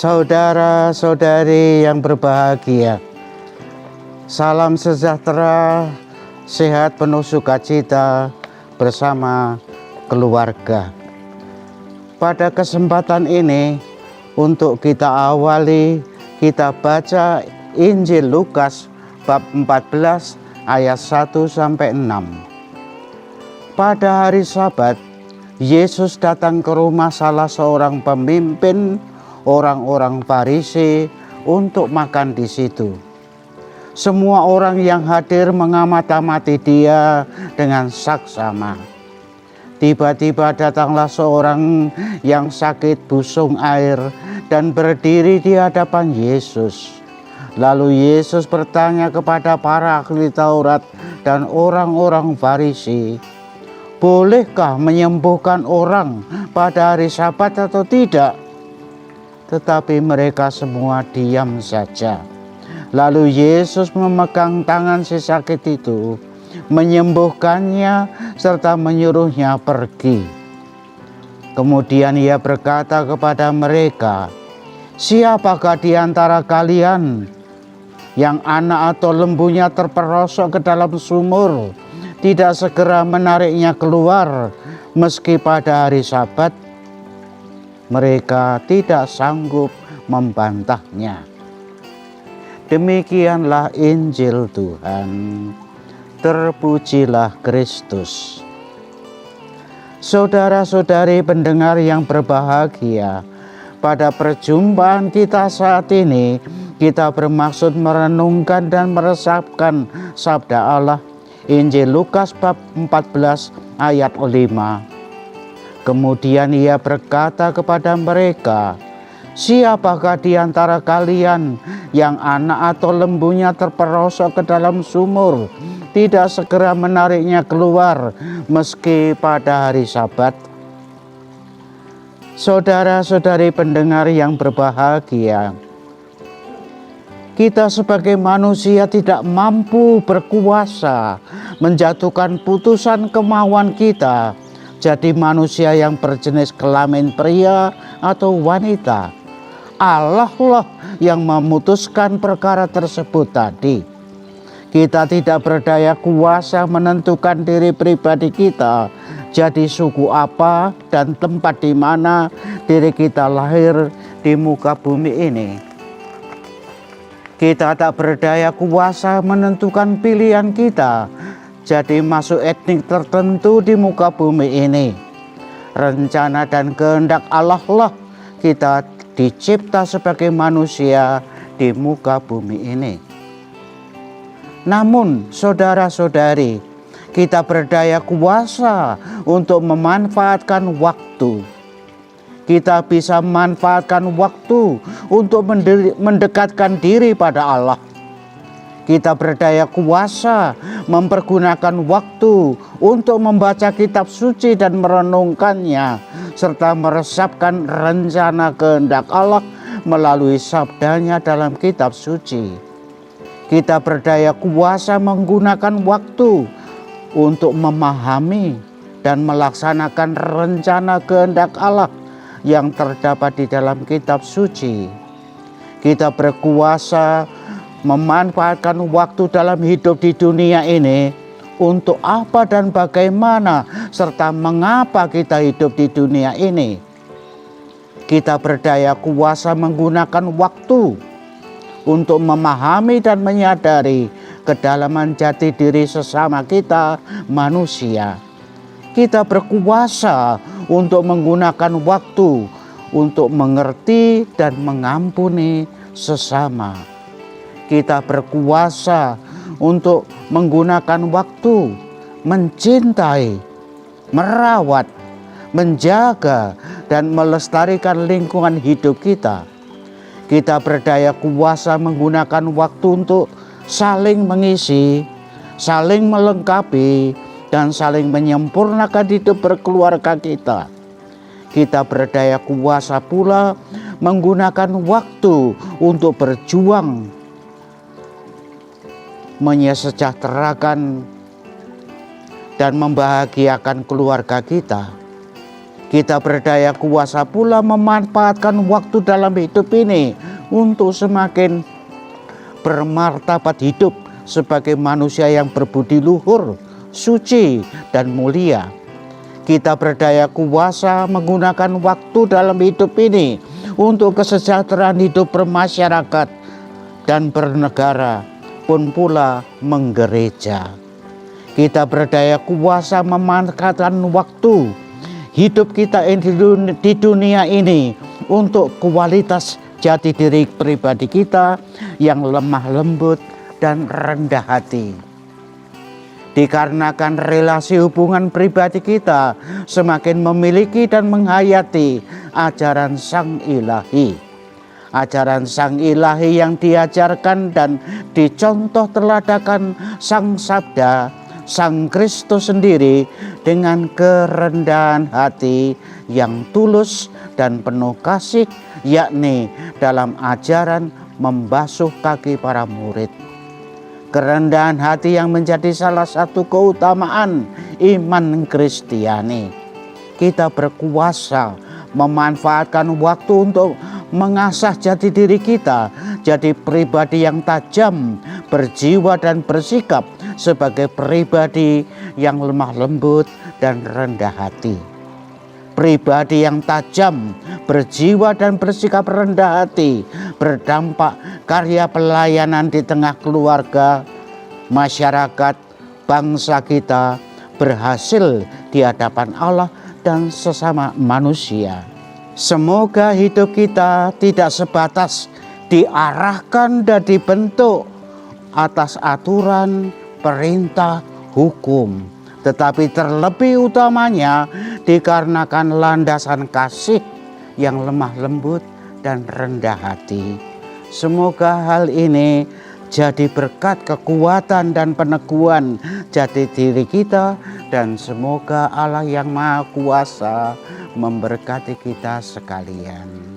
Saudara-saudari yang berbahagia, salam sejahtera, sehat penuh sukacita bersama keluarga. Pada kesempatan ini, untuk kita awali, kita baca Injil Lukas bab 14 ayat 1-6. Pada hari Sabat, Yesus datang ke rumah salah seorang pemimpin orang-orang Farisi untuk makan di situ. Semua orang yang hadir mengamati dia dengan saksama. Tiba-tiba datanglah seorang yang sakit busung air dan berdiri di hadapan Yesus. Lalu Yesus bertanya kepada para ahli Taurat dan orang-orang Farisi, "Bolehkah menyembuhkan orang pada hari Sabat atau tidak?" Tetapi mereka semua diam saja. Lalu Yesus memegang tangan si sakit itu, menyembuhkannya serta menyuruhnya pergi. Kemudian ia berkata kepada mereka, "Siapakah di antara kalian yang anak atau lembunya terperosok ke dalam sumur, tidak segera menariknya keluar meski pada hari Sabat?" Mereka tidak sanggup membantahnya. Demikianlah Injil Tuhan. Terpujilah Kristus. Saudara-saudari pendengar yang berbahagia, pada perjumpaan kita saat ini, kita bermaksud merenungkan dan meresapkan sabda Allah, Injil Lukas bab 14 ayat 5. Kemudian ia berkata kepada mereka, "Siapakah di antara kalian yang anak atau lembunya terperosok ke dalam sumur, tidak segera menariknya keluar meski pada hari Sabat?" Saudara-saudari pendengar yang berbahagia, kita sebagai manusia tidak mampu berkuasa menjatuhkan putusan kemauan kita jadi manusia yang berjenis kelamin pria atau wanita. Allah lah yang memutuskan perkara tersebut tadi. Kita tidak berdaya kuasa menentukan diri pribadi kita jadi suku apa dan tempat di mana diri kita lahir di muka bumi ini. Kita tak berdaya kuasa menentukan pilihan kita jadi masuk etnik tertentu di muka bumi ini. Rencana dan kehendak Allah lah kita dicipta sebagai manusia di muka bumi ini. Namun saudara-saudari, kita berdaya kuasa untuk memanfaatkan waktu. Kita bisa memanfaatkan waktu untuk mendekatkan diri pada Allah. Kita berdaya kuasa mempergunakan waktu untuk membaca kitab suci dan merenungkannya, serta meresapkan rencana kehendak Allah melalui sabdanya dalam kitab suci. Kita berdaya kuasa menggunakan waktu untuk memahami dan melaksanakan rencana kehendak Allah yang terdapat di dalam kitab suci. Kita berkuasa memanfaatkan waktu dalam hidup di dunia ini untuk apa dan bagaimana serta mengapa kita hidup di dunia ini. Kita berdaya kuasa menggunakan waktu untuk memahami dan menyadari kedalaman jati diri sesama kita manusia. Kita berkuasa untuk menggunakan waktu untuk mengerti dan mengampuni sesama. Kita berkuasa untuk menggunakan waktu mencintai, merawat, menjaga, dan melestarikan lingkungan hidup kita. Kita berdaya kuasa menggunakan waktu untuk saling mengisi, saling melengkapi, dan saling menyempurnakan hidup berkeluarga kita. Kita berdaya kuasa pula menggunakan waktu untuk berjuang menyejahterakan dan membahagiakan keluarga kita. Kita berdaya kuasa pula memanfaatkan waktu dalam hidup ini untuk semakin bermartabat hidup sebagai manusia yang berbudi luhur, suci, dan mulia. Kita berdaya kuasa menggunakan waktu dalam hidup ini untuk kesejahteraan hidup bermasyarakat dan bernegara, pun pula menggereja. Kita berdaya kuasa memanfaatkan waktu hidup kita di dunia ini untuk kualitas jati diri pribadi kita yang lemah lembut dan rendah hati. Dikarenakan relasi hubungan pribadi kita semakin memiliki dan menghayati ajaran Sang Ilahi. Ajaran Sang Ilahi yang diajarkan dan dicontoh teladakan Sang Sabda, Sang Kristus sendiri dengan kerendahan hati yang tulus dan penuh kasih, yakni dalam ajaran membasuh kaki para murid. Kerendahan hati yang menjadi salah satu keutamaan iman Kristiani. Kita berkuasa memanfaatkan waktu untuk mengasah jati diri kita jadi pribadi yang tajam, berjiwa dan bersikap sebagai pribadi yang lemah lembut dan rendah hati. Pribadi yang tajam, berjiwa dan bersikap rendah hati berdampak karya pelayanan di tengah keluarga, masyarakat, bangsa kita berhasil di hadapan Allah dan sesama manusia. Semoga hidup kita tidak sebatas diarahkan dan dibentuk atas aturan, perintah, hukum, tetapi terlebih utamanya dikarenakan landasan kasih yang lemah lembut dan rendah hati. Semoga hal ini jadi berkat kekuatan dan peneguhan jati diri kita, dan semoga Allah yang Maha Kuasa memberkati kita sekalian.